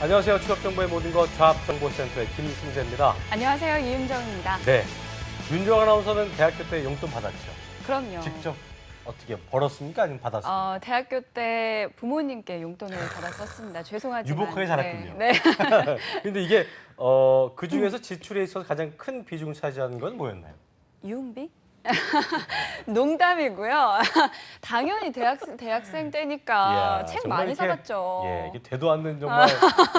안녕하세요. 취업정보의 모든 것 좌합정보센터의 김승재입니다. 안녕하세요. 이은정입니다. 네, 윤정 아나운서는 대학교 때 용돈 받았죠? 그럼요. 직접 어떻게 벌었습니까? 아니면 받았습니까? 대학교 때 부모님께 용돈을 받았었습니다. 죄송하지만. 유복하게 자랐군요. 네. 근데 이게 그 중에서 지출에 있어서 가장 큰 비중을 차지하는 건 뭐였나요? 유흥비? 농담이고요. 당연히 대학생 때니까 이야, 책 정말 많이 이렇게, 사갔죠. 예, 이게 되도 않는 정말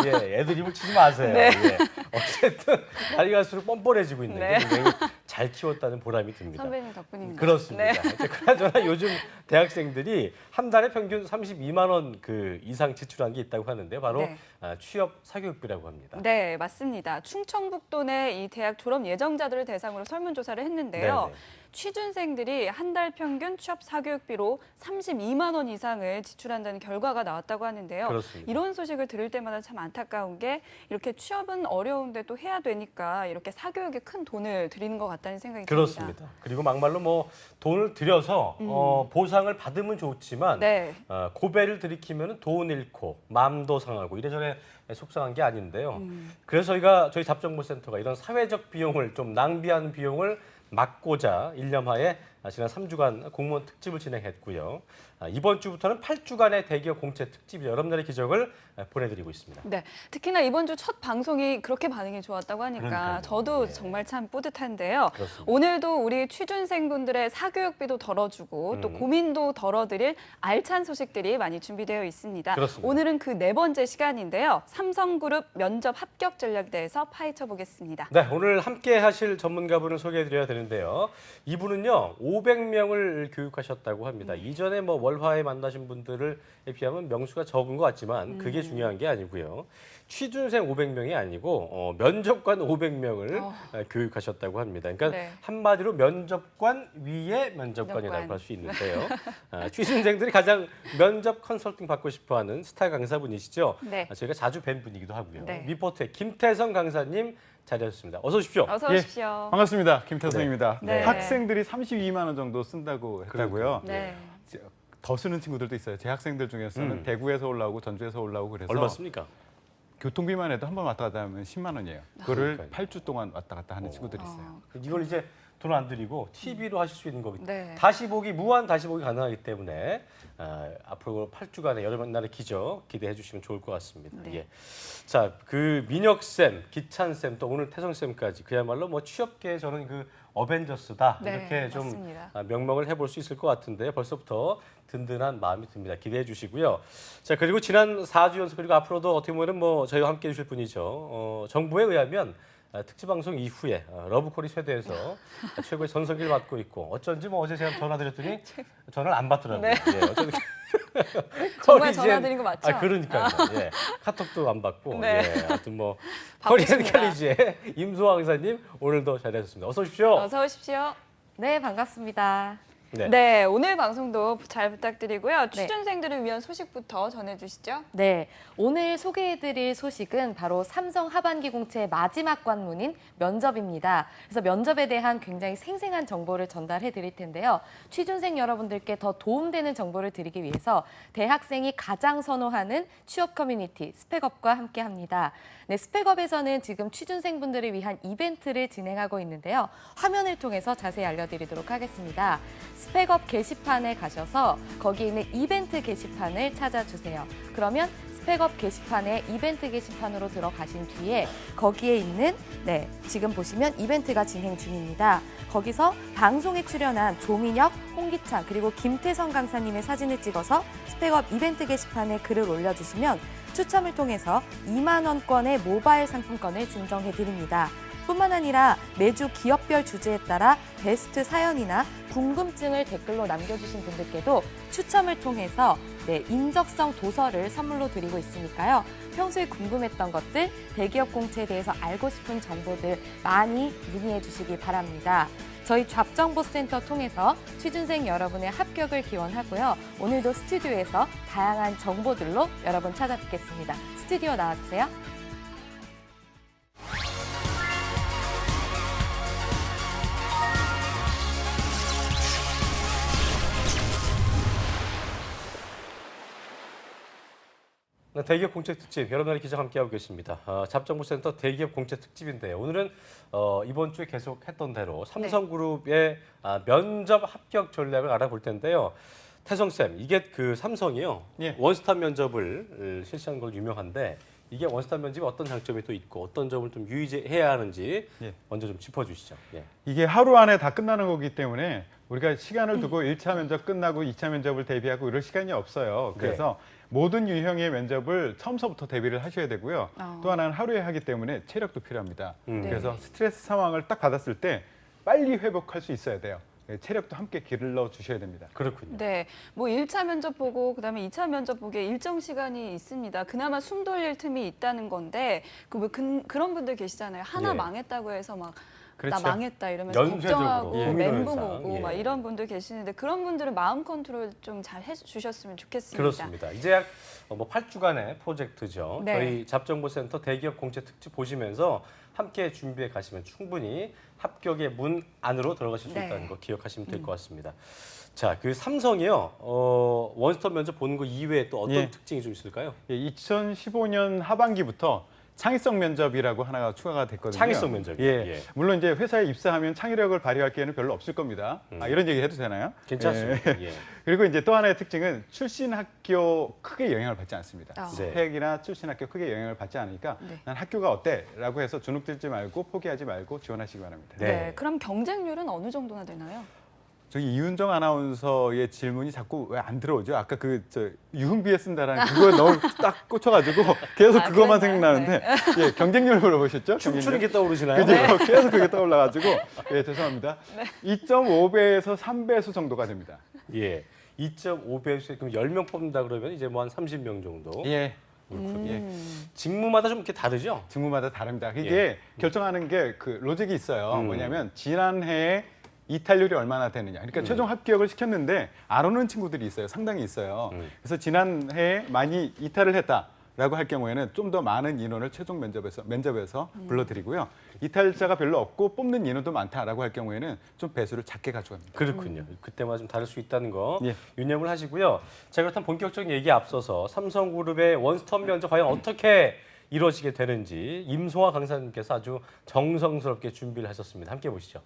애드립을 치지 마세요. 네. 예. 어쨌든 날이 갈수록 뻔뻔해지고 있는 네. 게 굉장히 잘 키웠다는 보람이 듭니다. 선배님 덕분입니다. 그렇습니다. 네. 이제 그나저나 요즘 대학생들이 한 달에 평균 32만 원 그 이상 지출한 게 있다고 하는데 바로 네. 취업 사교육비라고 합니다. 네, 맞습니다. 충청북도 내 이 대학 졸업 예정자들을 대상으로 설문조사를 했는데요. 네네. 취준생들이 한 달 평균 취업 사교육비로 32만 원 이상을 지출한다는 결과가 나왔다고 하는데요. 그렇습니다. 이런 소식을 들을 때마다 참 안타까운 게 이렇게 취업은 어려운데 또 해야 되니까 이렇게 사교육에 큰 돈을 들이는 것 같다는 생각이 듭니다. 그렇습니다. 그리고 막말로 뭐 돈을 들여서 보상을 받으면 좋지만 네. 고배를 들이키면 돈 잃고 마음도 상하고 이래저래 속상한 게 아닌데요. 그래서 저희 잡정보센터가 이런 사회적 비용을 좀 낭비하는 비용을 막고자 일념하에 지난 3주간 공무원 특집을 진행했고요. 이번 주부터는 8주간의 대기업 공채 특집 여러분들의 기적을 보내드리고 있습니다. 네, 특히나 이번 주 첫 방송이 그렇게 반응이 좋았다고 하니까 그러니까요. 저도 네. 정말 참 뿌듯한데요. 그렇습니다. 오늘도 우리 취준생분들의 사교육비도 덜어주고 또 고민도 덜어드릴 알찬 소식들이 많이 준비되어 있습니다. 그렇습니다. 오늘은 그 네 번째 시간인데요. 삼성그룹 면접 합격 전략에 대해서 파헤쳐 보겠습니다. 네, 오늘 함께 하실 전문가분을 소개해드려야 되는데요. 이분은요, 500명을 교육하셨다고 합니다. 이전에 뭐 월화에 만나신 분들을 비하면 명수가 적은 것 같지만 그게 중요한 게 아니고요. 취준생 500명이 아니고 면접관 500명을 교육하셨다고 합니다. 그러니까 네. 한마디로 면접관 위에 면접관이라고 면접관. 할 수 있는데요. 취준생들이 가장 면접 컨설팅 받고 싶어하는 스타 강사분이시죠. 네. 저희가 자주 뵌 분이기도 하고요. 네. 미포트의 김태성 강사님 자리하셨습니다. 어서 오십시오. 어서 예, 오십시오. 반갑습니다. 김태성입니다. 네. 학생들이 32만 원 정도 쓴다고 했다고요. 네. 더 쓰는 친구들도 있어요. 제 학생들 중에서는 대구에서 올라오고 전주에서 올라오고 그래서 얼마 씁니까? 교통비만 해도 한 번 왔다 갔다 하면 10만 원이에요. 그거를 그러니까요. 8주 동안 왔다 갔다 하는 친구들이 있어요. 이걸 이제 돈 안 들이고 TV로 하실 수 있는 거기 때문에 네. 다시 보기 무한 다시 보기 가능하기 때문에 앞으로 8주간의 여러분날의 기적 기대해 주시면 좋을 것 같습니다. 네. 예. 자, 그 민혁 쌤, 기찬 쌤, 또 오늘 태성 쌤까지 그야말로 뭐 취업계에 저는 그 어벤져스다 네, 이렇게 좀 맞습니다. 명명을 해볼 수 있을 것 같은데요. 벌써부터 든든한 마음이 듭니다. 기대해 주시고요. 자, 그리고 지난 4주 연속 그리고 앞으로도 어떻게 보면 뭐 저희와 함께 해주실 분이죠. 정부에 의하면 특집 방송 이후에 러브콜이 쇠대해서 최고의 전성기를 맡고 있고 어쩐지 뭐 어제 제가 전화드렸더니 전화를 안 받더라고요. 네. 예, 어쩐지 정말 커리지엔- 전화 드린 거 맞죠? 그러니까요. 예, 카톡도 안 받고. 네. 예, 하여튼 뭐 커리앤 바쁘십니다. 캘리지의 임소아 강사님 오늘도 자리하셨습니다. 어서 오십시오. 어서 오십시오. 네, 반갑습니다. 네, 오늘 방송도 잘 부탁드리고요. 취준생들을 위한 소식부터 전해주시죠. 네, 오늘 소개해드릴 소식은 바로 삼성 하반기 공채의 마지막 관문인 면접입니다. 그래서 면접에 대한 굉장히 생생한 정보를 전달해 드릴 텐데요. 취준생 여러분들께 더 도움되는 정보를 드리기 위해서 대학생이 가장 선호하는 취업 커뮤니티 스펙업과 함께합니다. 네, 스펙업에서는 지금 취준생분들을 위한 이벤트를 진행하고 있는데요. 화면을 통해서 자세히 알려드리도록 하겠습니다. 스펙업 게시판에 가셔서 거기에 있는 이벤트 게시판을 찾아주세요. 그러면 스펙업 게시판에 이벤트 게시판으로 들어가신 뒤에 거기에 있는 지금 보시면 이벤트가 진행 중입니다. 거기서 방송에 출연한 조민혁, 홍기찬 그리고 김태성 강사님의 사진을 찍어서 스펙업 이벤트 게시판에 글을 올려주시면 추첨을 통해서 2만 원권의 모바일 상품권을 증정해 드립니다. 뿐만 아니라 매주 기업별 주제에 따라 베스트 사연이나 궁금증을 댓글로 남겨주신 분들께도 추첨을 통해서 인적성 도서를 선물로 드리고 있으니까요. 평소에 궁금했던 것들, 대기업 공채에 대해서 알고 싶은 정보들 많이 문의해 주시기 바랍니다. 저희 잡정보센터 통해서 취준생 여러분의 합격을 기원하고요. 오늘도 스튜디오에서 다양한 정보들로 여러분 찾아뵙겠습니다. 스튜디오 나와주세요. 네, 대기업 공채 특집 여러분의 기자 함께하고 계십니다. 잡정보센터 대기업 공채 특집인데요. 오늘은 이번 주에 계속 했던 대로 삼성그룹의 면접 합격 전략을 알아볼 텐데요. 태성 쌤, 이게 그 삼성이요. 예. 원스톱 면접을 실시하는 걸로 유명한데 이게 원스톱 면접이 어떤 장점이 또 있고 어떤 점을 좀 유의해야 하는지 예. 먼저 좀 짚어주시죠. 예. 이게 하루 안에 다 끝나는 거기 때문에 우리가 시간을 두고 1차 면접 끝나고 2차 면접을 대비하고 이럴 시간이 없어요. 그래서 모든 유형의 면접을 처음서부터 대비를 하셔야 되고요. 또 하나는 하루에 하기 때문에 체력도 필요합니다. 그래서 스트레스 상황을 딱 받았을 때 빨리 회복할 수 있어야 돼요. 체력도 함께 길러 주셔야 됩니다. 그렇군요. 네, 뭐 1차 면접 보고 그다음에 2차 면접 보기에 일정 시간이 있습니다. 그나마 숨 돌릴 틈이 있다는 건데 그런 분들 계시잖아요. 하나 예. 망했다고 해서 막 그렇죠. 나 망했다 이러면서 연쇄적으로 걱정하고 고민하는 멘붕 현상. 오고 예. 막 이런 분들 계시는데 그런 분들은 마음 컨트롤 좀 잘 해주셨으면 좋겠습니다. 그렇습니다. 이제 약 8주간의 프로젝트죠. 네. 저희 잡정보센터 대기업 공채 특집 보시면서 함께 준비해 가시면 충분히 합격의 문 안으로 들어가실 수 네. 있다는 거 기억하시면 될 것 같습니다. 자, 그 삼성이요. 원스톱 면접 보는 거 이외에 또 어떤 예. 특징이 좀 있을까요? 2015년 하반기부터 창의성 면접이라고 하나가 추가가 됐거든요. 창의성 면접이요? 예. 예. 물론 이제 회사에 입사하면 창의력을 발휘할 기회는 별로 없을 겁니다. 이런 얘기 해도 되나요? 괜찮습니다. 예. 그리고 이제 또 하나의 특징은 출신 학교 크게 영향을 받지 않습니다. 아. 네. 스펙이나 출신 학교 크게 영향을 받지 않으니까 네. 난 학교가 어때? 라고 해서 주눅들지 말고 포기하지 말고 지원하시기 바랍니다. 네. 네, 그럼 경쟁률은 어느 정도나 되나요? 저기 이윤정 아나운서의 질문이 자꾸 왜 안 들어오죠? 아까 유흥비에 쓴다라는 그거에 너무 딱 꽂혀가지고 계속 아, 그것만 그랬나요? 생각나는데 예, 경쟁률 물어보셨죠? 춤추는 게 떠오르시나요? 그죠? 계속 그게 떠올라가지고 예, 죄송합니다. 2.5배에서 3배수 정도가 됩니다. 예. 2.5배수 그럼 10명 뽑는다 그러면 이제 뭐 한 30명 정도. 예. 예. 직무마다 좀 이렇게 다르죠? 직무마다 다릅니다. 이게 결정하는 게 그 로직이 있어요. 음. 뭐냐면 지난해에 이탈률이 얼마나 되느냐. 그러니까 최종 합격을 시켰는데 안 오는 친구들이 있어요. 상당히 있어요. 그래서 지난해에 많이 이탈을 했다라고 할 경우에는 좀 더 많은 인원을 최종 면접에서 불러드리고요. 이탈자가 별로 없고 뽑는 인원도 많다라고 할 경우에는 좀 배수를 작게 가져갑니다. 그렇군요. 그때마다 좀 다를 수 있다는 거 예. 유념을 하시고요. 자, 그렇다면 본격적인 얘기에 앞서서 삼성그룹의 원스톱 면접 과연 어떻게 이루어지게 되는지 임송아 강사님께서 아주 정성스럽게 준비를 하셨습니다. 함께 보시죠.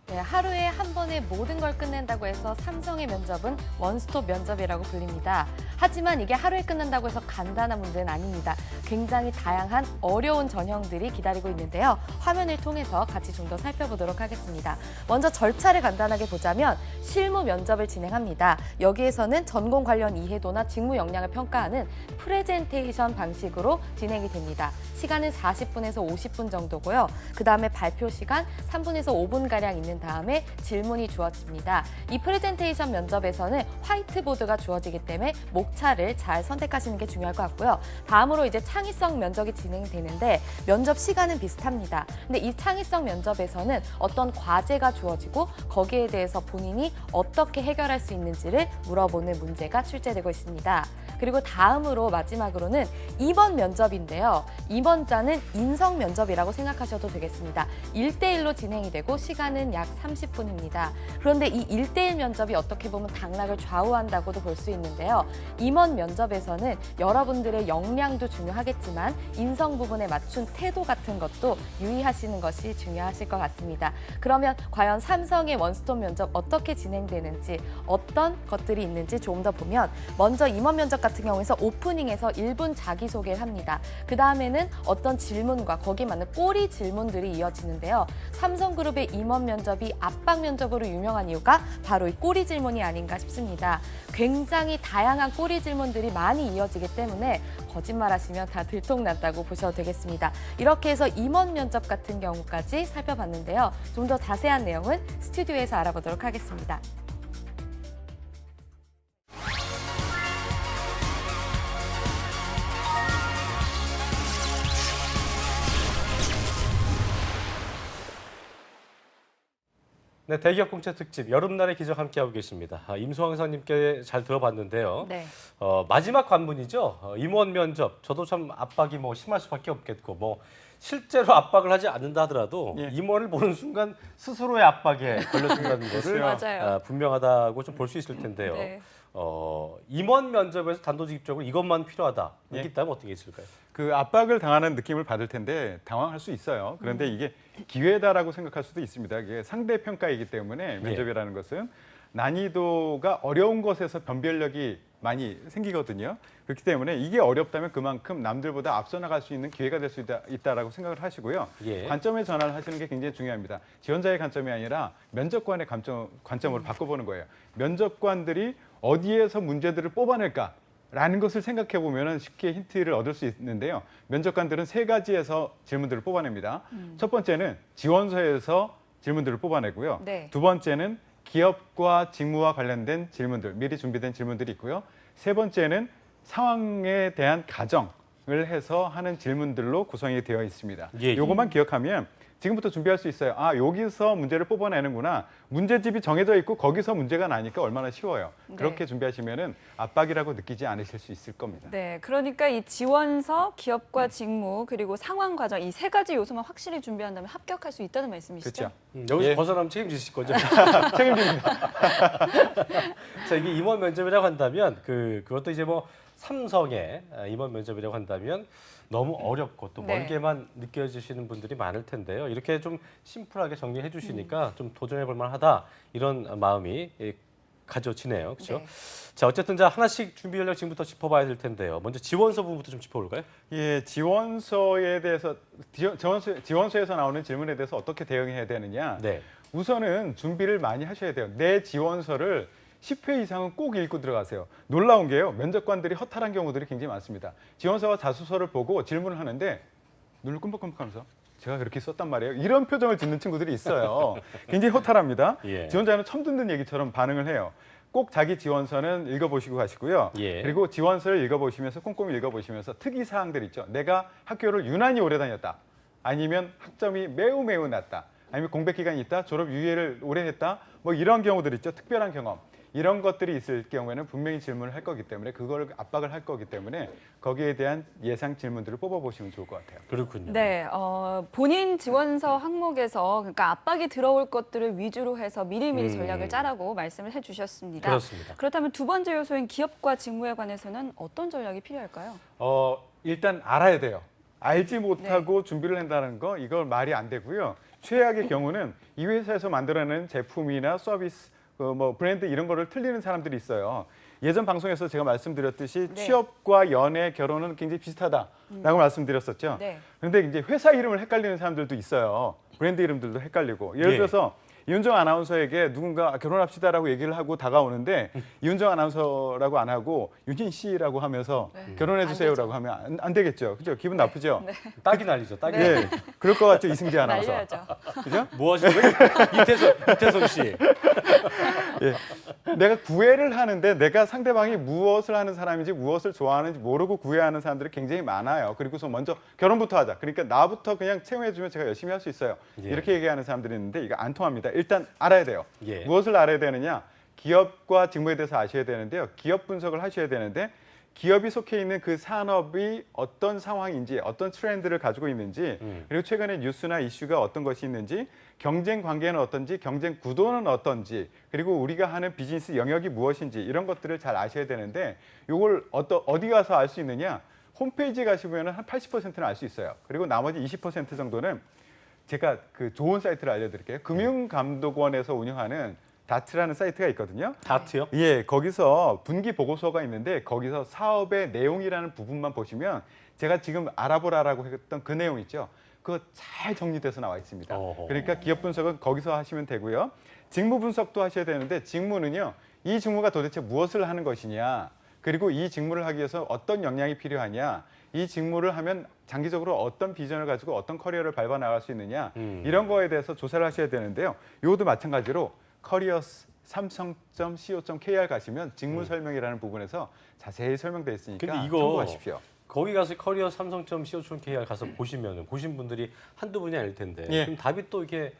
네, 하루에 한 번에 모든 걸 끝낸다고 해서 삼성의 면접은 원스톱 면접이라고 불립니다. 하지만 이게 하루에 끝난다고 해서 간단한 문제는 아닙니다. 굉장히 다양한 어려운 전형들이 기다리고 있는데요. 화면을 통해서 같이 좀 더 살펴보도록 하겠습니다. 먼저 절차를 간단하게 보자면 실무 면접을 진행합니다. 여기에서는 전공 관련 이해도나 직무 역량을 평가하는 프레젠테이션 방식으로 진행이 됩니다. 시간은 40분에서 50분 정도고요. 그 다음에 발표 시간 3분에서 5분가량 있는 다음에 질문이 주어집니다. 이 프레젠테이션 면접에서는 화이트보드가 주어지기 때문에 목차를 잘 선택하시는 게 중요할 것 같고요. 다음으로 이제 창의성 면접이 진행되는데 면접 시간은 비슷합니다. 근데 이 창의성 면접에서는 어떤 과제가 주어지고 거기에 대해서 본인이 어떻게 해결할 수 있는지를 물어보는 문제가 출제되고 있습니다. 그리고 다음으로 마지막으로는 임원 면접인데요. 임원자는 인성 면접이라고 생각하셔도 되겠습니다. 1대1로 진행이 되고 시간은 약 30분입니다. 그런데 이 1대1 면접이 어떻게 보면 당락을 좌우한다고도 볼 수 있는데요. 임원 면접에서는 여러분들의 역량도 중요하겠지만 인성 부분에 맞춘 태도 같은 것도 유의하시는 것이 중요하실 것 같습니다. 그러면 과연 삼성의 원스톱 면접 어떻게 진행되는지 어떤 것들이 있는지 조금 더 보면 먼저 임원 면접 같은 경우에서 오프닝에서 1분 자기소개를 합니다. 그 다음에는 어떤 질문과 거기에 맞는 꼬리 질문들이 이어지는데요. 삼성그룹의 임원 면접이 압박 면접으로 유명한 이유가 바로 이 꼬리 질문이 아닌가 싶습니다. 굉장히 다양한 꼬리 질문들이 많이 이어지기 때문에 거짓말하시면 다 들통났다고 보셔도 되겠습니다. 이렇게 해서 임원 면접 같은 경우까지 살펴봤는데요. 좀 더 자세한 내용은 스튜디오에서 알아보도록 하겠습니다. 네, 대기업 공채 특집 여름날의 기적 함께하고 계십니다. 임소왕 사님께 잘 들어봤는데요. 네. 마지막 관문이죠. 임원 면접. 저도 참 압박이 뭐 심할 수밖에 없겠고 뭐 실제로 압박을 하지 않는다 하더라도 예. 임원을 보는 순간 스스로의 압박에 걸려든다는 것을 맞아요. 분명하다고 좀 볼 수 있을 텐데요. 네. 임원 면접에서 단도직입적으로 이것만 필요하다. 이렇게 예. 있다면 어떤 게 있을까요? 그 압박을 당하는 느낌을 받을 텐데 당황할 수 있어요. 그런데 이게 기회다라고 생각할 수도 있습니다. 이게 상대 평가이기 때문에 면접이라는 것은 난이도가 어려운 것에서 변별력이 많이 생기거든요. 그렇기 때문에 이게 어렵다면 그만큼 남들보다 앞서 나갈 수 있는 기회가 될 수 있다라고 생각을 하시고요. 예. 관점의 전환을 하시는 게 굉장히 중요합니다. 지원자의 관점이 아니라 면접관의 관점으로 바꿔보는 거예요. 면접관들이 어디에서 문제들을 뽑아낼까라는 것을 생각해 보면 쉽게 힌트를 얻을 수 있는데요. 면접관들은 세 가지에서 질문들을 뽑아냅니다. 첫 번째는 지원서에서 질문들을 뽑아내고요. 네. 두 번째는 기업과 직무와 관련된 질문들, 미리 준비된 질문들이 있고요. 세 번째는 상황에 대한 가정을 해서 하는 질문들로 구성이 되어 있습니다. 예, 예. 요것만 기억하면 지금부터 준비할 수 있어요. 아, 여기서 문제를 뽑아내는구나. 문제집이 정해져 있고 거기서 문제가 나니까 얼마나 쉬워요. 네. 그렇게 준비하시면은 압박이라고 느끼지 않으실 수 있을 겁니다. 네, 그러니까 이 지원서, 기업과 직무, 그리고 상황 과정 이 세 가지 요소만 확실히 준비한다면 합격할 수 있다는 말씀이시죠? 그렇죠. 여기서 예. 벗어나면 책임지실 거죠? 책임집니다. 자, 이게 임원 면접이라고 한다면 그것도 이제 뭐 삼성의 임원 면접이라고 한다면 너무 어렵고 또 네. 멀게만 느껴지시는 분들이 많을 텐데요. 이렇게 좀 심플하게 정리해 주시니까 좀 도전해 볼 만하다 이런 마음이 가져지네요. 그렇죠? 네. 자, 어쨌든 자 하나씩 준비 전략 지금부터 짚어봐야 될 텐데요. 먼저 지원서 부분부터 좀 짚어볼까요? 예, 지원서에 대해서 지원서에서 나오는 질문에 대해서 어떻게 대응해야 되느냐. 네. 우선은 준비를 많이 하셔야 돼요. 내 지원서를 10회 이상은 꼭 읽고 들어가세요. 놀라운 게요. 면접관들이 허탈한 경우들이 굉장히 많습니다. 지원서와 자소서를 보고 질문을 하는데 눈을 끔뻑끔뻑하면서 제가 그렇게 썼단 말이에요. 이런 표정을 짓는 친구들이 있어요. 굉장히 허탈합니다. 예. 지원자는 처음 듣는 얘기처럼 반응을 해요. 꼭 자기 지원서는 읽어보시고 가시고요. 예. 그리고 지원서를 읽어보시면서 꼼꼼히 읽어보시면서 특이사항들 있죠. 내가 학교를 유난히 오래 다녔다. 아니면 학점이 매우 매우 낮다. 아니면 공백 기간이 있다. 졸업 유예를 오래 했다. 뭐 이런 경우들 있죠. 특별한 경험. 이런 것들이 있을 경우에는 분명히 질문을 할 거기 때문에 그걸 압박을 할 거기 때문에 거기에 대한 예상 질문들을 뽑아보시면 좋을 것 같아요. 그렇군요. 네, 본인 지원서 항목에서 그러니까 압박이 들어올 것들을 위주로 해서 미리미리 전략을 짜라고 말씀을 해주셨습니다. 그렇습니다. 그렇다면 두 번째 요소인 기업과 직무에 관해서는 어떤 전략이 필요할까요? 일단 알아야 돼요. 알지 못하고 준비를 한다는 거 이걸 말이 안 되고요. 최악의 경우는 이 회사에서 만들어내는 제품이나 서비스 뭐 브랜드 이런 거를 틀리는 사람들이 있어요. 예전 방송에서 제가 말씀드렸듯이 네. 취업과 연애, 결혼은 굉장히 비슷하다라고 말씀드렸었죠. 네. 그런데 이제 회사 이름을 헷갈리는 사람들도 있어요. 브랜드 이름들도 헷갈리고. 예를 예. 들어서 이윤정 아나운서에게 누군가 결혼합시다라고 얘기를 하고 다가오는데 이윤정 아나운서라고 안 하고 윤진 씨라고 하면서 결혼해 주세요라고 하면 안 되겠죠. 그죠? 기분 나쁘죠? 딱이 날리죠. 딱이. 예. 그럴 것 같죠, 이승기 아나운서. 날려야죠. 그죠? 뭐 하시는 거예요? 이태성 씨. 예. 내가 구애를 하는데 내가 상대방이 무엇을 하는 사람인지 무엇을 좋아하는지 모르고 구애하는 사람들이 굉장히 많아요. 그리고서 먼저 결혼부터 하자. 그러니까 나부터 그냥 채용해주면 제가 열심히 할 수 있어요. 예. 이렇게 얘기하는 사람들이 있는데 이거 안 통합니다. 일단 알아야 돼요. 예. 무엇을 알아야 되느냐? 기업과 직무에 대해서 아셔야 되는데요. 기업 분석을 하셔야 되는데 기업이 속해 있는 그 산업이 어떤 상황인지 어떤 트렌드를 가지고 있는지 그리고 최근에 뉴스나 이슈가 어떤 것이 있는지 경쟁 관계는 어떤지 경쟁 구도는 어떤지 그리고 우리가 하는 비즈니스 영역이 무엇인지 이런 것들을 잘 아셔야 되는데 이걸 어디 가서 알 수 있느냐 홈페이지에 가시면 한 80%는 알 수 있어요. 그리고 나머지 20% 정도는 제가 그 좋은 사이트를 알려드릴게요. 금융감독원에서 운영하는 다트라는 사이트가 있거든요. 다트요? 예, 거기서 분기 보고서가 있는데 거기서 사업의 내용이라는 부분만 보시면 제가 지금 알아보라라고 했던 그 내용 있죠. 그거 잘 정리돼서 나와 있습니다. 어허. 그러니까 기업 분석은 거기서 하시면 되고요. 직무 분석도 하셔야 되는데 직무는요. 이 직무가 도대체 무엇을 하는 것이냐. 그리고 이 직무를 하기 위해서 어떤 역량이 필요하냐. 이 직무를 하면 장기적으로 어떤 비전을 가지고 어떤 커리어를 밟아 나갈 수 있느냐. 이런 거에 대해서 조사를 하셔야 되는데요. 이것도 마찬가지로 커리어스 삼성.co.kr 가시면 직무 설명이라는 부분에서 자세히 설명되어 있으니까 근데 이거 참고하십시오. 거기 가서 커리어 삼성.co.kr 가서 보시면 보신 분들이 한두 분이 아닐 텐데 예. 그럼 답이 또 이게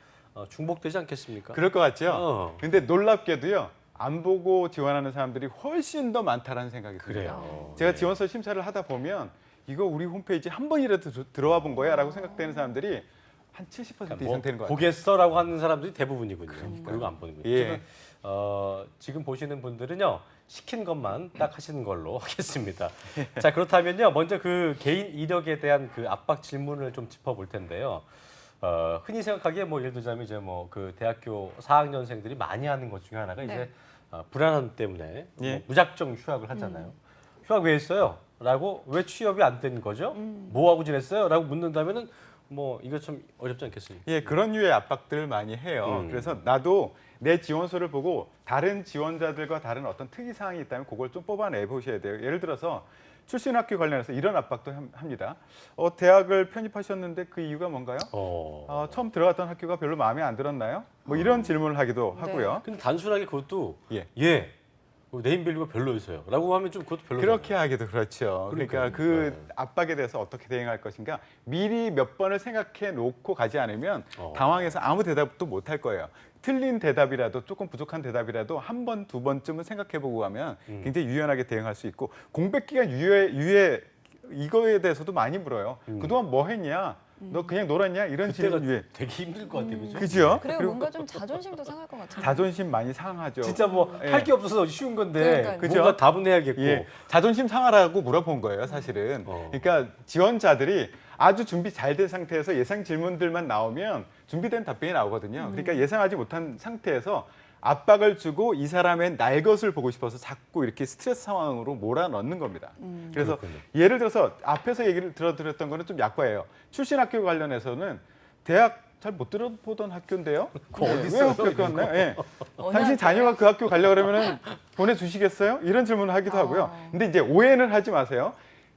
중복되지 않겠습니까? 그럴 것 같죠? 어. 근데 놀랍게도요. 안 보고 지원하는 사람들이 훨씬 더 많다는 생각이 듭니다. 그래요. 제가 네. 지원서 심사를 하다 보면 이거 우리 홈페이지 한 번이라도 들어와 본 거야 라고 생각되는 사람들이 한 70% 이상 되는 것 같아요. 보겠어라고 하는 사람들이 대부분이군요. 그리고 안 보는 거예요. 예. 지금 지금 보시는 분들은요. 시킨 것만 딱 하시는 걸로 하겠습니다. 자, 그렇다면요. 먼저 그 개인 이력에 대한 그 압박 질문을 좀 짚어볼 텐데요. 흔히 생각하기에 뭐 예를 들자면 이제 뭐 그 대학교 4학년생들이 많이 하는 것 중에 하나가 네. 이제 불안함 때문에 예. 뭐 무작정 휴학을 하잖아요. 휴학 왜 했어요? 라고 왜 취업이 안 된 거죠? 뭐 하고 지냈어요? 라고 묻는다면은 뭐 이거 좀 어렵지 않겠습니까? 예, 그런 류의 압박들을 많이 해요. 그래서 나도 내 지원서를 보고 다른 지원자들과 다른 어떤 특이 사항이 있다면 그걸 좀 뽑아내 보셔야 돼요. 예를 들어서 출신 학교 관련해서 이런 압박도 합니다. 대학을 편입하셨는데 그 이유가 뭔가요? 처음 들어갔던 학교가 별로 마음에 안 들었나요? 뭐 이런 질문을 하기도 네. 하고요. 근데 단순하게 그것도 예. 네임밸류가 별로였어요. 라고 하면 좀 그것도 별로잖아요. 그렇게 하기도 그렇죠. 그러니까 그러니까요. 그 네. 압박에 대해서 어떻게 대응할 것인가 미리 몇 번을 생각해 놓고 가지 않으면 어. 당황해서 아무 대답도 못 할 거예요. 틀린 대답이라도 조금 부족한 대답이라도 한 번, 두 번쯤은 생각해 보고 하면 굉장히 유연하게 대응할 수 있고 공백 기간 유예 이거에 대해서도 많이 물어요. 그동안 뭐 했냐? 너 그냥 놀았냐? 이런 그때가 질문 유예. 되게 힘들 것 같아요. 그죠? 그죠? 그리고 뭔가 좀 자존심도 상할 것 같아요. 자존심 많이 상하죠. 진짜 뭐 예. 할 게 없어서 쉬운 건데 그러니까요. 그죠? 뭔가 답은 해야겠고. 예, 자존심 상하라고 물어본 거예요, 사실은. 그러니까 지원자들이 아주 준비 잘 된 상태에서 예상 질문들만 나오면 준비된 답변이 나오거든요. 그러니까 예상하지 못한 상태에서 압박을 주고 이 사람의 날 것을 보고 싶어서 자꾸 이렇게 스트레스 상황으로 몰아넣는 겁니다. 그래서 그렇군요. 예를 들어서 앞에서 얘기를 들어드렸던 거는 좀 약과예요. 출신 학교 관련해서는 대학 잘 못 들어보던 학교인데요. 그거 어디 왜 있어요, 학교 갔나요? 예. 어느 당신 학교요? 자녀가 그 학교 가려고 그러면은 보내주시겠어요? 이런 질문을 하기도 하고요. 근데 이제 오해는 하지 마세요.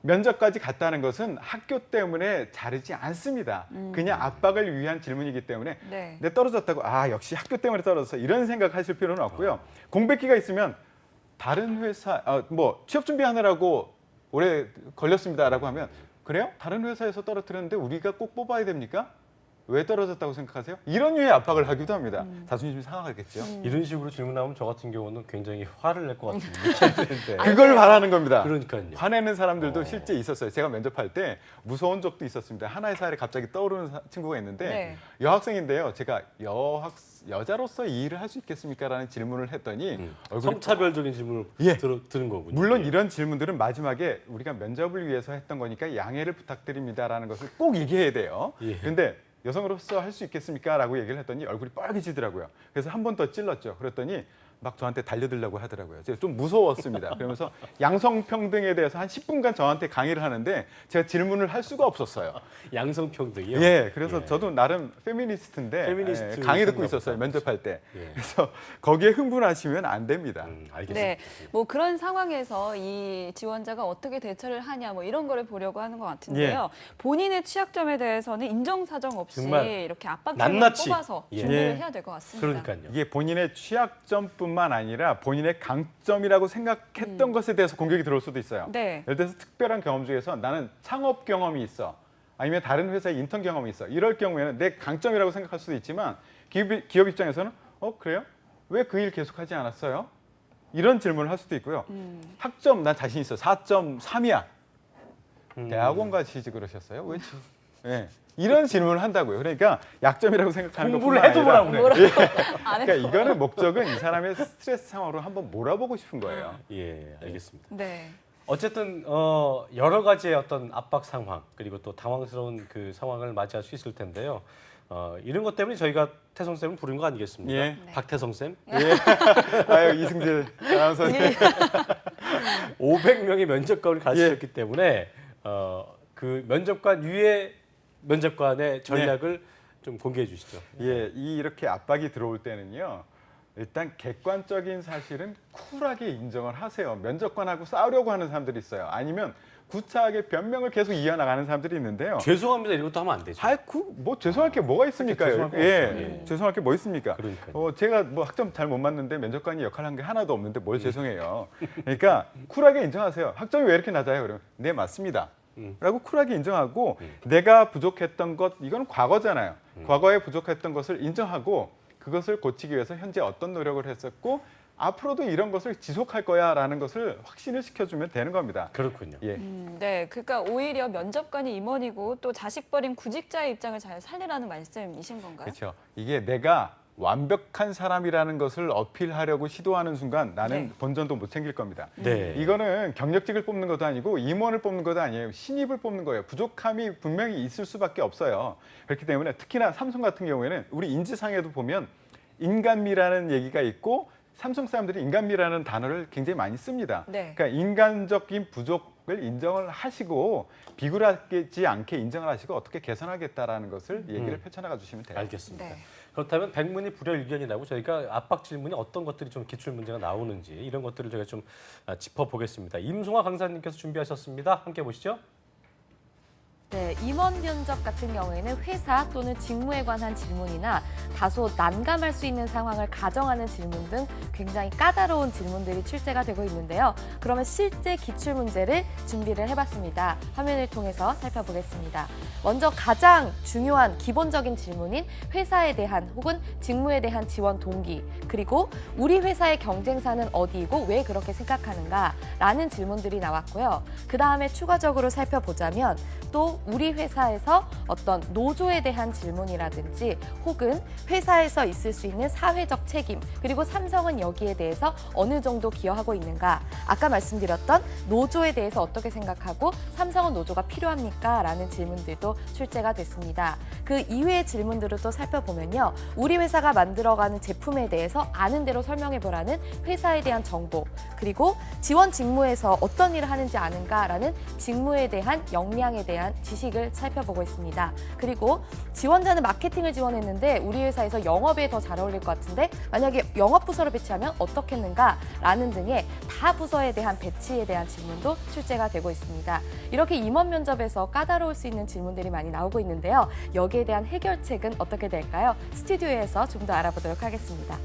면접까지 갔다는 것은 학교 때문에 자르지 않습니다. 그냥 압박을 위한 질문이기 때문에 네. 내 떨어졌다고 역시 학교 때문에 떨어졌어 이런 생각하실 필요는 없고요. 공백기가 있으면 다른 회사 뭐 취업 준비하느라고 오래 걸렸습니다라고 하면 그래요? 다른 회사에서 떨어뜨렸는데 우리가 꼭 뽑아야 됩니까? 왜 떨어졌다고 생각하세요? 이런 류의 압박을 하기도 합니다. 자존심이 상하겠죠. 이런 식으로 질문하면 저 같은 경우는 굉장히 화를 낼 것 같은데. 그걸 바라는 겁니다. 그러니까요. 화내는 사람들도 실제 있었어요. 제가 면접할 때 무서운 적도 있었습니다. 하나의 사례 갑자기 떠오르는 친구가 있는데 네. 여학생인데요. 제가 여자로서 이 일을 할 수 있겠습니까? 라는 질문을 했더니 얼굴이 성차별적인 질문을 예. 들은 거군요. 물론 예. 이런 질문들은 마지막에 우리가 면접을 위해서 했던 거니까 양해를 부탁드립니다라는 것을 꼭 얘기해야 돼요. 예. 근데 여성으로서 할 수 있겠습니까? 라고 얘기를 했더니 얼굴이 빨개지더라고요. 그래서 한 번 더 찔렀죠. 그랬더니 막 저한테 달려들려고 하더라고요. 제가 좀 무서웠습니다. 그러면서 양성평등에 대해서 한 10분간 저한테 강의를 하는데 제가 질문을 할 수가 없었어요. 양성평등이요. 예, 그래서 예. 저도 나름 페미니스트인데 페미니스트 강의 듣고 생각보다 있었어요. 면접할 때. 예. 그래서 거기에 흥분하시면 안 됩니다. 알겠습니다. 네, 뭐 그런 상황에서 이 지원자가 어떻게 대처를 하냐 뭐 이런 거를 보려고 하는 것 같은데요. 본인의 취약점에 대해서는 인정사정 없이 정말 이렇게 압박 질문을 낱낱이. 뽑아서 예. 준비를 예. 해야 될 것 같습니다. 그러니까요. 이게 본인의 취약점뿐만 아니라 본인의 강점이라고 생각했던 것에 대해서 공격이 들어올 수도 있어요. 네. 예를 들어서 특별한 경험 중에서 나는 창업 경험이 있어. 아니면 다른 회사의 인턴 경험이 있어. 이럴 경우에는 내 강점이라고 생각할 수도 있지만 기업 입장에서는 그래요? 왜 그 일 계속하지 않았어요? 이런 질문을 할 수도 있고요. 학점 난 자신 있어. 4.3이야. 대학원 가시지 그러셨어요? 왜? 예. 이런 질문을 한다고요. 그러니까 약점이라고 생각하는 공부를 것뿐만 해도 아니라 뭐라고 그래요. 안 해. 그러니까 이거는 목적은 이 사람의 스트레스 상황으로 한번 몰아보고 싶은 거예요. 예, 알겠습니다. 네. 어쨌든 여러 가지의 어떤 압박 상황 그리고 또 당황스러운 그 상황을 맞이할 수 있을 텐데요. 이런 것 때문에 저희가 태성 쌤을 부른 거 아니겠습니까? 예. 박태성 쌤. 예. 아유, 이승재 아나운서님. 500명의 면접관을 가르치셨기 때문에 그 면접관 위에 면접관의 전략을 좀 공개해 주시죠. 예, 이렇게 압박이 들어올 때는요. 일단 객관적인 사실은 쿨하게 인정을 하세요. 면접관하고 싸우려고 하는 사람들이 있어요. 아니면 구차하게 변명을 계속 이어나가는 사람들이 있는데요. 죄송합니다 이런 것도 하면 안 되죠. 뭐 죄송할 게 뭐가 있습니까? 죄송할 거 예, 없죠. 예. 죄송할 게 뭐 있습니까? 그러니까요. 제가 뭐 학점 잘 못 맞는데 면접관이 역할을 한 게 하나도 없는데 뭘 죄송해요. 그러니까 쿨하게 인정하세요. 학점이 왜 이렇게 낮아요? 그러면 네 맞습니다. 라고 쿨하게 인정하고 내가 부족했던 것 이건 과거잖아요. 과거에 부족했던 것을 인정하고 그것을 고치기 위해서 현재 어떤 노력을 했었고 앞으로도 이런 것을 지속할 거야라는 것을 확신을 시켜주면 되는 겁니다. 그렇군요. 예. 네, 그러니까 오히려 면접관이 임원이고 또 자식 버린 구직자의 입장을 잘 살리라는 말씀이신 건가요? 그렇죠. 이게 내가 완벽한 사람이라는 것을 어필하려고 시도하는 순간 나는 네. 본전도 못 챙길 겁니다. 네. 이거는 경력직을 뽑는 것도 아니고 임원을 뽑는 것도 아니에요. 신입을 뽑는 거예요. 부족함이 분명히 있을 수밖에 없어요. 그렇기 때문에 특히나 삼성 같은 경우에는 우리 인지상에도 보면 인간미라는 얘기가 있고 삼성 사람들이 인간미라는 단어를 굉장히 많이 씁니다. 네. 그러니까 인간적인 부족을 인정을 하시고 비굴하지 않게 인정을 하시고 어떻게 개선하겠다라는 것을 얘기를 펼쳐나가 주시면 돼요. 알겠습니다. 네. 그렇다면 백문이 불여일견이라고 저희가 압박 질문이 어떤 것들이 좀 기출 문제가 나오는지 이런 것들을 저희가 좀 짚어보겠습니다. 임송아 강사님께서 준비하셨습니다. 함께 보시죠. 네, 임원 면접 같은 경우에는 회사 또는 직무에 관한 질문이나 다소 난감할 수 있는 상황을 가정하는 질문 등 굉장히 까다로운 질문들이 출제가 되고 있는데요. 그러면 실제 기출 문제를 준비를 해봤습니다. 화면을 통해서 살펴보겠습니다. 먼저 가장 중요한 기본적인 질문인 회사에 대한 혹은 직무에 대한 지원 동기, 그리고 우리 회사의 경쟁사는 어디이고 왜 그렇게 생각하는가 라는 질문들이 나왔고요. 그 다음에 추가적으로 살펴보자면 또 우리 회사에서 어떤 노조에 대한 질문이라든지 혹은 회사에서 있을 수 있는 사회적 책임, 그리고 삼성은 여기에 대해서 어느 정도 기여하고 있는가, 아까 말씀드렸던 노조에 대해서 어떻게 생각하고 삼성은 노조가 필요합니까? 라는 질문들도 출제가 됐습니다. 그 이외의 질문들을 또 살펴보면요. 우리 회사가 만들어가는 제품에 대해서 아는 대로 설명해보라는 회사에 대한 정보, 그리고 지원 직무에서 어떤 일을 하는지 아는가라는 직무에 대한 역량에 대한 지식을 살펴보고 있습니다. 그리고 지원자는 마케팅을 지원했는데 우리 회사에서 영업에 더 잘 어울릴 것 같은데 만약에 영업부서로 배치하면 어떻겠는가라는 등의 다 부서에 대한 배치에 대한 질문도 출제가 되고 있습니다. 이렇게 임원 면접에서 까다로울 수 있는 질문들이 많이 나오고 있는데요. 여기에 대한 해결책은 어떻게 될까요? 스튜디오에서 좀 더 알아보도록 하겠습니다.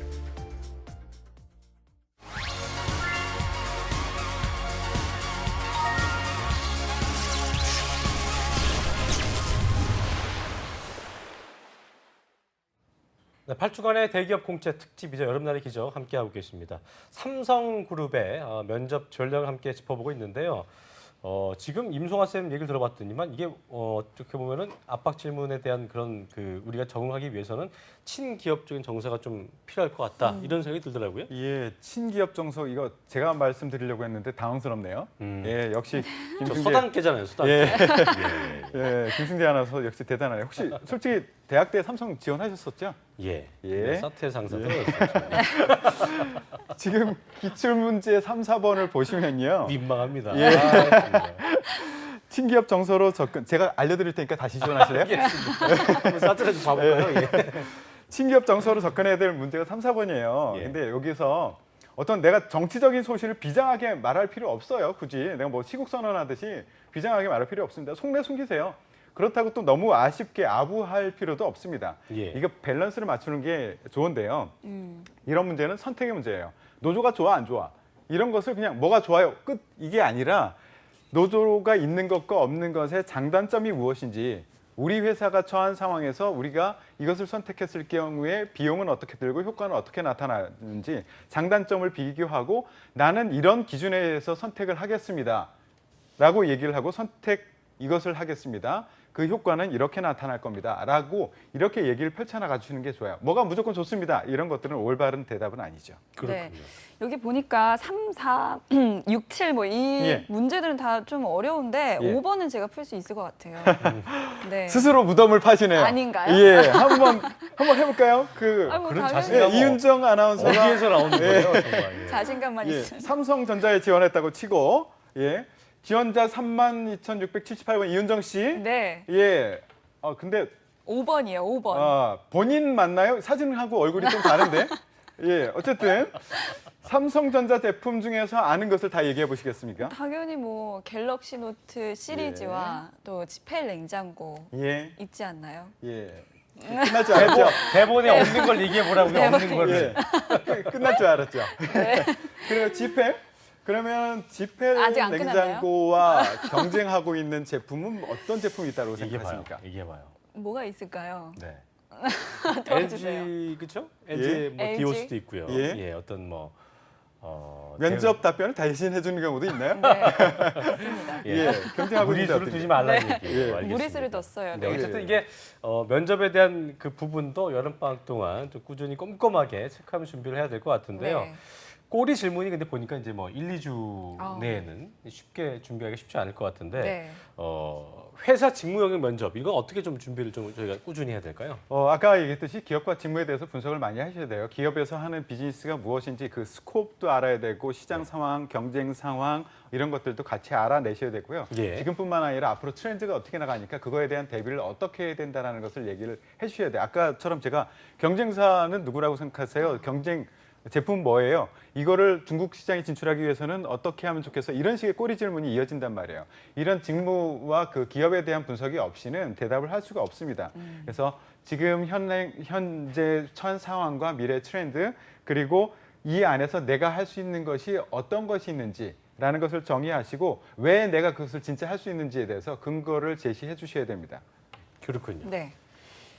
네, 8주간의 대기업 공채 특집이죠. 여름날의 기적 함께하고 계십니다. 삼성그룹의 면접 전략을 함께 짚어보고 있는데요. 지금 임송아 쌤 얘기를 들어봤더니만 이게 어떻게 보면은 압박 질문에 대한 그런 우리가 적응하기 위해서는 친기업적인 정서가 좀 필요할 것 같다. 이런 생각이 들더라고요. 예, 친기업 정서 이거 제가 말씀드리려고 했는데 당황스럽네요. 예, 역시 저 김승재 서당계잖아요. 서당. 예, 예, 김승재 아나운서 역시 대단하네요. 혹시 솔직히 대학 때 삼성 지원하셨었죠? 예. 예. 네, 사퇴 상사 떨어졌어요. 지금 기출 문제 3, 4번을 보시면요. 민망합니다. 예. 아, 정말. 친기업 정서로 접근. 제가 알려드릴 테니까 다시 지원하실래요? 한번 사투리 좀 봐볼까요? 예. 친기업 정서로 접근해야 될 문제가 3, 4번이에요. 예. 근데 여기서 어떤 내가 정치적인 소실을 비장하게 말할 필요 없어요. 굳이 내가 뭐 시국 선언하듯이 비장하게 말할 필요 없습니다. 속내 숨기세요. 그렇다고 또 너무 아쉽게 아부할 필요도 없습니다. 예. 이거 밸런스를 맞추는 게 좋은데요. 이런 문제는 선택의 문제예요. 노조가 좋아 안 좋아 이런 것을 그냥 뭐가 좋아요 끝 이게 아니라 노조가 있는 것과 없는 것의 장단점이 무엇인지, 우리 회사가 처한 상황에서 우리가 이것을 선택했을 경우에 비용은 어떻게 들고 효과는 어떻게 나타나는지 장단점을 비교하고 나는 이런 기준에 의해서 선택을 하겠습니다 라고 얘기를 하고 이것을 하겠습니다. 그 효과는 이렇게 나타날 겁니다. 라고 이렇게 얘기를 펼쳐나가 주시는 게 좋아요. 뭐가 무조건 좋습니다. 이런 것들은 올바른 대답은 아니죠. 그렇군요. 네. 여기 보니까 3, 4, 6, 7 뭐 이 예. 문제들은 다 좀 어려운데 예. 5번은 제가 풀 수 있을 것 같아요. 네. 스스로 무덤을 파시네요. 아닌가요? 예, 한번 해볼까요? 아, 뭐 그런 당연히 자신감. 예, 이윤정 아나운서가 어디에서 나오는 거예요? 정말. 예. 자신감만 예, 있으면. 삼성전자에 지원했다고 치고, 예, 지원자 32,678번 이윤정 씨. 네. 예, 근데 5번이에요. 5번. 본인 맞나요? 사진하고 얼굴이 좀 다른데. 예, 어쨌든 삼성전자 제품 중에서 아는 것을 다 얘기해 보시겠습니까? 당연히 뭐 갤럭시 노트 시리즈와 또 지펠 냉장고 예, 있지 않나요? 예. 끝날 줄 알았죠? 대본에 없는 걸 얘기해 보라고요. 없는 걸. 예, 끝날 줄 알았죠? 그리고 지펠? 그러면 지펠 아직 안 냉장고와 경쟁하고 있는 제품은 어떤 제품이 있다고 얘기해봐요. 생각하십니까? 얘기해봐요. 뭐가 있을까요? 네. 도와주세요. LG 그렇죠? LG 뭐 LG? 디오스도 있고요. 예. 예, 어떤 뭐 면접 답변을 대신해 주는 경우도 있나요? 네, 맞습니다. 예, 경쟁하고 있는데 무리수를 어떻게. 두지 말라는 얘기예요. 예. 알겠습니다. 무리수를 뒀어요. 네, 네. 어쨌든 이게 면접에 대한 그 부분도 여름방학 동안 좀 꾸준히 꼼꼼하게 체크하면 준비를 해야 될 것 같은데요. 네. 꼬리 질문이 근데 보니까 이제 뭐 1, 2주 아. 내에는 쉽게 준비하기 쉽지 않을 것 같은데 네. 회사 직무 영역 면접 이건 어떻게 좀 준비를 좀 저희가 꾸준히 해야 될까요? 아까 얘기했듯이 기업과 직무에 대해서 분석을 많이 하셔야 돼요. 기업에서 하는 비즈니스가 무엇인지 그 스코프도 알아야 되고 시장 상황, 경쟁 상황 이런 것들도 같이 알아내셔야 되고요. 예. 지금뿐만 아니라 앞으로 트렌드가 어떻게 나가니까 그거에 대한 대비를 어떻게 해야 된다는 것을 얘기를 해주셔야 돼요. 아까처럼 제가 경쟁사는 누구라고 생각하세요? 경쟁 제품 뭐예요? 이거를 중국 시장에 진출하기 위해서는 어떻게 하면 좋겠어? 이런 식의 꼬리 질문이 이어진단 말이에요. 이런 직무와 그 기업에 대한 분석이 없이는 대답을 할 수가 없습니다. 그래서 지금 현재 현 상황과 미래 트렌드 그리고 이 안에서 내가 할 수 있는 것이 어떤 것이 있는지라는 것을 정의하시고 왜 내가 그것을 진짜 할 수 있는지에 대해서 근거를 제시해 주셔야 됩니다. 그렇군요. 네.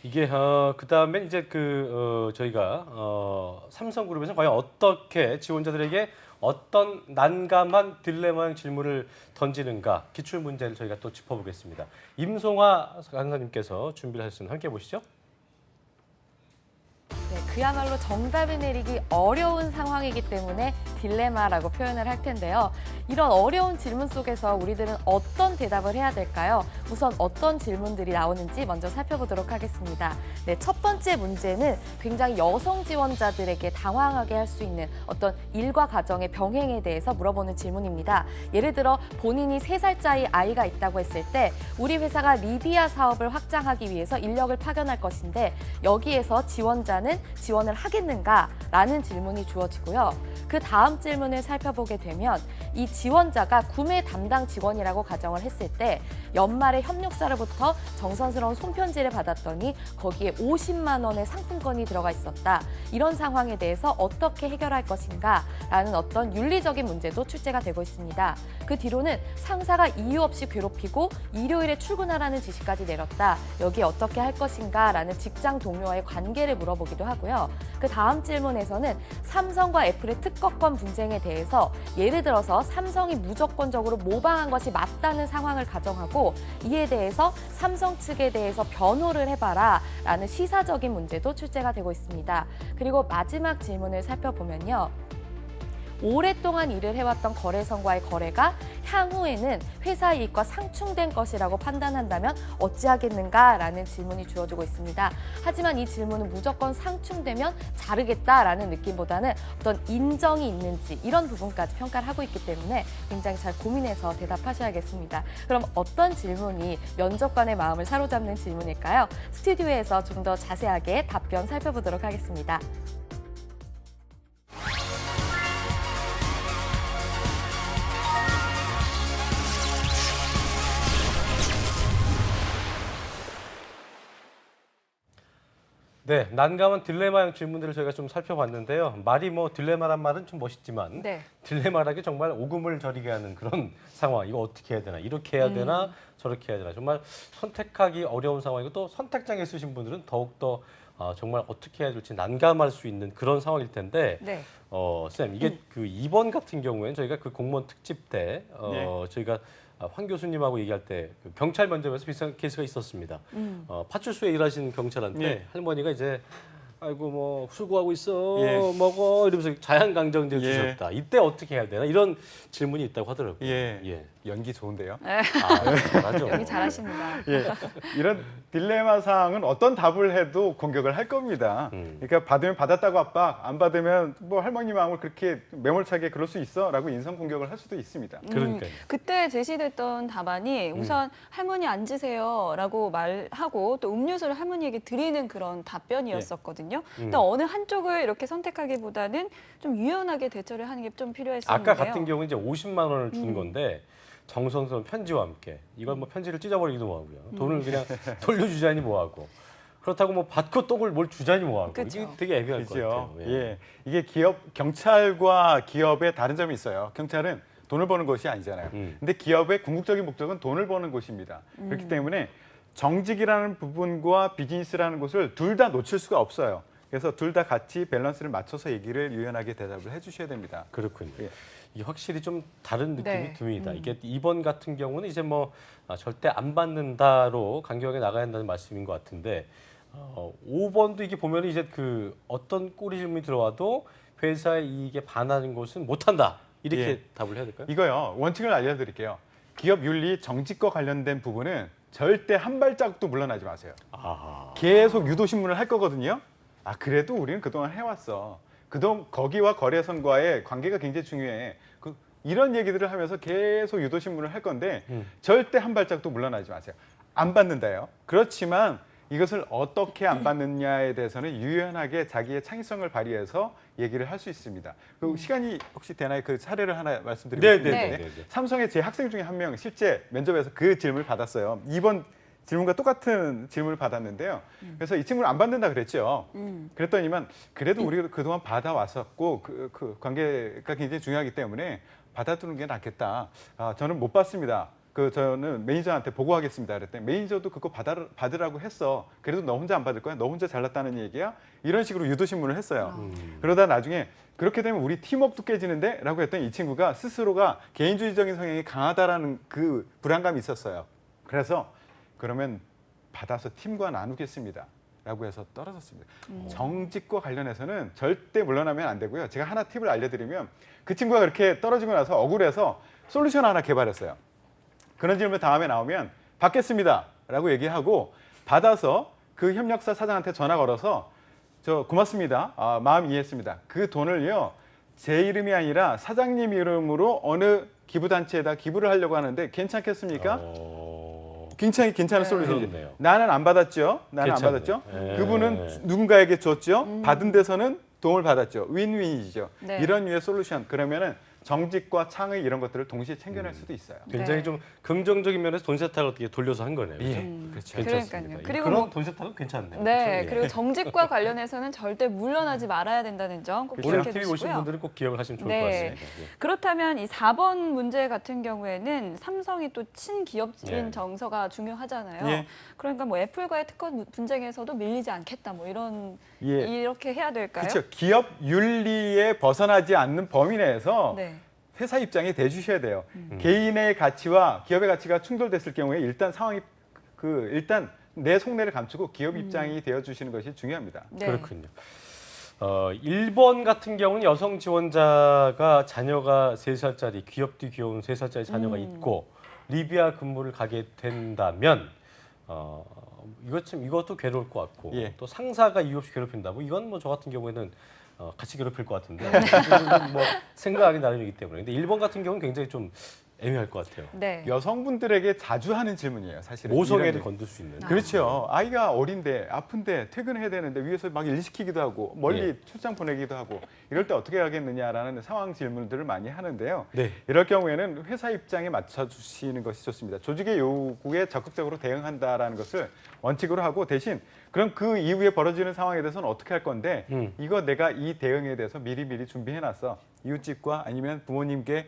이게 그다음에 이제 저희가 삼성그룹에서 과연 어떻게 지원자들에게 어떤 난감한 딜레마형 질문을 던지는가 기출 문제를 저희가 또 짚어보겠습니다. 임송화 강사님께서 준비를 하셨습니다. 함께 보시죠. 네, 그야말로 정답을 내리기 어려운 상황이기 때문에 딜레마라고 표현을 할 텐데요. 이런 어려운 질문 속에서 우리들은 어떤 대답을 해야 될까요? 우선 어떤 질문들이 나오는지 먼저 살펴보도록 하겠습니다. 네, 첫 번째 문제는 굉장히 여성 지원자들에게 당황하게 할 수 있는 어떤 일과 가정의 병행에 대해서 물어보는 질문입니다. 예를 들어 본인이 3살짜리 아이가 있다고 했을 때 우리 회사가 리비아 사업을 확장하기 위해서 인력을 파견할 것인데 여기에서 지원자는 지원을 하겠는가라는 질문이 주어지고요. 그 다음 질문을 살펴보게 되면 이 지원자가 구매 담당 직원이라고 가정을 했을 때 연말에 협력사로부터 정성스러운 손편지를 받았더니 거기에 50만 원의 상품권이 들어가 있었다. 이런 상황에 대해서 어떻게 해결할 것인가 라는 어떤 윤리적인 문제도 출제가 되고 있습니다. 그 뒤로는 상사가 이유 없이 괴롭히고 일요일에 출근하라는 지시까지 내렸다. 여기에 어떻게 할 것인가 라는 직장 동료와의 관계를 물어보기도 하고요. 그 다음 질문에서는 삼성과 애플의 특허권 분쟁에 대해서 예를 들어서 삼성이 무조건적으로 모방한 것이 맞다는 상황을 가정하고 이에 대해서 삼성 측에 대해서 변호를 해봐라 라는 시사적인 문제도 출제가 되고 있습니다. 그리고 마지막 질문을 살펴보면요. 오랫동안 일을 해왔던 거래선과의 거래가 향후에는 회사 이익과 상충된 것이라고 판단한다면 어찌하겠는가라는 질문이 주어지고 있습니다. 하지만 이 질문은 무조건 상충되면 자르겠다라는 느낌보다는 어떤 인정이 있는지 이런 부분까지 평가를 하고 있기 때문에 굉장히 잘 고민해서 대답하셔야겠습니다. 그럼 어떤 질문이 면접관의 마음을 사로잡는 질문일까요? 스튜디오에서 좀 더 자세하게 답변 살펴보도록 하겠습니다. 네, 난감한 딜레마형 질문들을 저희가 좀 살펴봤는데요. 말이 뭐 딜레마란 말은 좀 멋있지만 네. 딜레마라기 정말 오금을 저리게 하는 그런 상황. 이거 어떻게 해야 되나? 이렇게 해야 되나? 저렇게 해야 되나? 정말 선택하기 어려운 상황이고 또 선택장에 쓰신 분들은 더욱더 정말 어떻게 해야 될지 난감할 수 있는 그런 상황일 텐데 네. 쌤, 이게 그 이번 같은 경우에는 저희가 그 공무원 특집 때 저희가 황 교수님하고 얘기할 때 그 경찰 면접에서 비슷한 케이스가 있었습니다. 파출소에 일하시는 경찰한테 할머니가 이제 아이고 뭐 수고하고 있어 먹어 이러면서 자양강정제를 주셨다. 이때 어떻게 해야 되나 이런 질문이 있다고 하더라고요. 예. 연기 좋은데요. 잘하죠. 여기 잘하십니다. 예. 이런 딜레마 사항은 어떤 답을 해도 공격을 할 겁니다. 그러니까 받으면 받았다고 압박, 안 받으면 뭐 할머니 마음을 그렇게 매몰차게 그럴 수 있어라고 인성 공격을 할 수도 있습니다. 그러니까요. 그때 제시됐던 답안이 우선 할머니 앉으세요라고 말하고 또 음료수를 할머니에게 드리는 그런 답변이었었거든요. 근데 어느 한쪽을 이렇게 선택하기보다는 좀 유연하게 대처를 하는 게 좀 필요했었는데요. 아까 같은 경우는 이제 50만 원을 준 건데 정성스러운 편지와 함께 이걸 뭐 편지를 찢어버리기도 뭐하고요. 돈을 그냥 돌려주자니 뭐하고. 그렇다고 뭐 받고 또 뭘 주자니 뭐하고. 그쵸. 이게 되게 애매할 것 같아요. 예. 이게 경찰과 기업의 다른 점이 있어요. 경찰은 돈을 버는 것이 아니잖아요. 근데 기업의 궁극적인 목적은 돈을 버는 곳입니다. 그렇기 때문에 정직이라는 부분과 비즈니스라는 것을 둘 다 놓칠 수가 없어요. 그래서 둘 다 같이 밸런스를 맞춰서 얘기를 유연하게 대답을 해주셔야 됩니다. 그렇군요. 예. 이게 확실히 좀 다른 느낌이 네. 듭니다. 이게 2번 같은 경우는 이제 뭐 절대 안 받는다로 강경하게 나가야 한다는 말씀인 것 같은데 5번도 이게 보면 이제 그 어떤 꼬리 질문이 들어와도 회사의 이익에 반하는 것은 못한다. 이렇게 예. 답을 해야 될까요? 이거요. 원칙을 알려드릴게요. 기업 윤리 정직과 관련된 부분은 절대 한 발짝도 물러나지 마세요. 아, 계속 유도신문을 할 거거든요. 아 그래도 우리는 그동안 해왔어. 그동안 거기와 거래선과의 관계가 굉장히 중요해. 이런 얘기들을 하면서 계속 유도신문을 할 건데 절대 한 발짝도 물러나지 마세요. 안 받는다요. 그렇지만 이것을 어떻게 안 받느냐에 대해서는 유연하게 자기의 창의성을 발휘해서 얘기를 할 수 있습니다. 그 시간이 혹시 되나요? 그 사례를 하나 말씀드리고 네, 싶은데 네. 삼성의 제 학생 중에 한 명 실제 면접에서 그 질문을 받았어요. 2번 질문과 똑같은 질문을 받았는데요. 그래서 이 친구는 안 받는다 그랬죠. 그랬더니만 그래도 우리가 그동안 받아왔었고 그 관계가 굉장히 중요하기 때문에 받아두는 게 낫겠다. 아, 저는 못 받습니다. 저는 매니저한테 보고하겠습니다. 그랬더니 매니저도 그거 받으라고 했어. 그래도 너 혼자 안 받을 거야? 너 혼자 잘났다는 얘기야? 이런 식으로 유도신문을 했어요. 그러다 나중에 그렇게 되면 우리 팀워크도 깨지는데? 라고 했더니 이 친구가 스스로가 개인주의적인 성향이 강하다라는 그 불안감이 있었어요. 그래서 그러면 받아서 팀과 나누겠습니다. 라고 해서 떨어졌습니다. 정직과 관련해서는 절대 물러나면 안 되고요. 제가 하나 팁을 알려드리면 그 친구가 그렇게 떨어지고 나서 억울해서 솔루션 하나 개발했어요. 그런 질문 다음에 나오면 받겠습니다 라고 얘기하고 받아서 그 협력사 사장한테 전화 걸어서 저 고맙습니다. 마음 이해했습니다. 그 돈을요 제 이름이 아니라 사장님 이름으로 어느 기부단체에다 기부를 하려고 하는데 괜찮겠습니까? 굉장히 괜찮은 솔루션이죠. 그렇네요. 나는 안 받았죠. 나는 괜찮네요. 안 받았죠. 예. 그분은 누군가에게 줬죠. 받은 데서는 도움을 받았죠. 윈윈이죠. 네. 이런 류의 솔루션. 그러면은 정직과 창의 이런 것들을 동시에 챙겨낼 수도 있어요. 굉장히 네. 좀 긍정적인 면에서 돈 세탁을 어떻게 돌려서 한 거네요. 그렇죠? 그렇죠. 괜찮습니다. 그러니까요. 그리고 그런 뭐- 돈 세탁은 괜찮네요. 네, 그렇죠? 그리고 정직과 관련해서는 절대 물러나지 말아야 된다는 점 꼭 오늘 기억해 TV 오신 주시고요. 분들은 꼭 기억을 하시면 좋을 네. 것 같습니다. 예. 그렇다면 이 4번 문제 같은 경우에는 삼성이 또 친기업인 네. 정서가 중요하잖아요. 예. 그러니까 뭐 애플과의 특허 분쟁에서도 밀리지 않겠다 뭐 예. 이렇게 해야 될까요? 그렇죠. 기업 윤리에 벗어나지 않는 범위 내에서 네. 회사 입장에 대주셔야 돼요. 개인의 가치와 기업의 가치가 충돌됐을 경우에 일단 상황이 일단 내 속내를 감추고 기업 입장이 되어 주시는 것이 중요합니다. 네. 그렇군요. 1번 같은 경우는 여성 지원자가 자녀가 3살짜리 귀엽디 귀여운 3살짜리 자녀가 있고 리비아 근무를 가게 된다면 이것도 괴로울 것 같고 예. 또 상사가 이유 없이 괴롭힌다. 뭐 이건 뭐 저 같은 경우에는 같이 괴롭힐 것 같은데 이거는 뭐 생각이 나름이기 때문에. 근데 1번 같은 경우는 굉장히 좀 애매할 것 같아요. 네. 여성분들에게 자주 하는 질문이에요. 사실은. 모성애를 이런 건들 수 있는. 그렇죠. 아이가 어린데 아픈데 퇴근해야 되는데 위에서 막 일 시키기도 하고 멀리 예. 출장 보내기도 하고 이럴 때 어떻게 하겠느냐라는 상황 질문들을 많이 하는데요. 네. 이럴 경우에는 회사 입장에 맞춰주시는 것이 좋습니다. 조직의 요구에 적극적으로 대응한다라는 것을 원칙으로 하고 대신 그럼 그 이후에 벌어지는 상황에 대해서는 어떻게 할 건데 이거 내가 이 대응에 대해서 미리미리 준비해놨어. 이웃집과 아니면 부모님께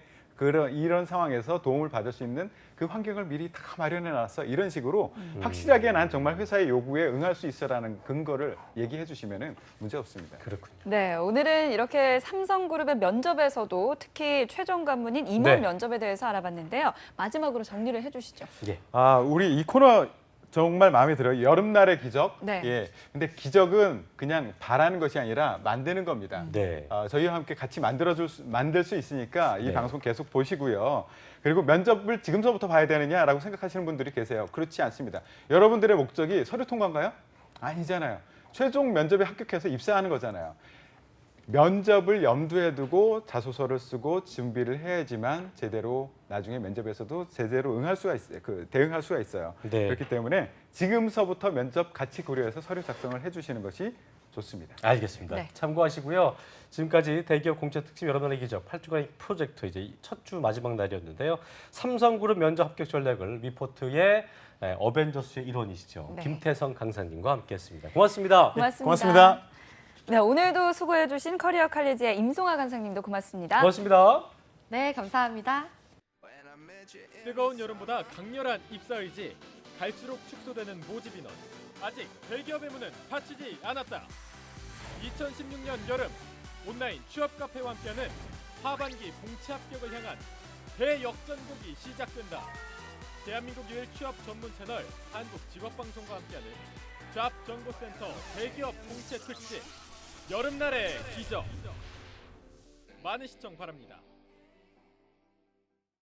이런 상황에서 도움을 받을 수 있는 그 환경을 미리 다 마련해놨어. 이런 식으로 확실하게 난 정말 회사의 요구에 응할 수 있어라는 근거를 얘기해 주시면 문제 없습니다. 그렇군요. 네, 오늘은 이렇게 삼성그룹의 면접에서도 특히 최종 관문인 임원 네. 면접에 대해서 알아봤는데요. 마지막으로 정리를 해주시죠. 예. 우리 이 코너 정말 마음에 들어요. 여름날의 기적. 네. 예. 근데 기적은 그냥 바라는 것이 아니라 만드는 겁니다. 네. 저희와 함께 같이 만들 수 있으니까 이 네. 방송 계속 보시고요. 그리고 면접을 지금서부터 봐야 되느냐라고 생각하시는 분들이 계세요. 그렇지 않습니다. 여러분들의 목적이 서류 통과인가요? 아니잖아요. 최종 면접에 합격해서 입사하는 거잖아요. 면접을 염두에 두고 자소서를 쓰고 준비를 해야지만 제대로 나중에 면접에서도 제대로 응할 수가 있어요. 대응할 수가 있어요. 네. 그렇기 때문에 지금서부터 면접 같이 고려해서 서류 작성을 해주시는 것이 좋습니다. 알겠습니다. 네. 참고하시고요. 지금까지 대기업 공채 특집 여러분의 기적 8주간 프로젝트 이제 첫 주 마지막 날이었는데요. 삼성그룹 면접 합격 전략을 미포트의 어벤져스의 일원이시죠. 네. 김태성 강사님과 함께했습니다. 고맙습니다. 고맙습니다. 고맙습니다. 네, 오늘도 수고해주신 커리어 칼리지의 임송아 간사님도 고맙습니다. 고맙습니다. 네, 감사합니다. 뜨거운 여름보다 강렬한 입사 의지, 갈수록 축소되는 모집 인원. 아직 대기업의 문은 닫히지 않았다. 2016년 여름 온라인 취업 카페와 함께하는 하반기 공채 합격을 향한 대역전극이 시작된다. 대한민국 유일 취업 전문 채널 한국직업방송과 함께하는 잡정보센터 대기업 공채 특집 여름날의 기적. 많은 시청 바랍니다.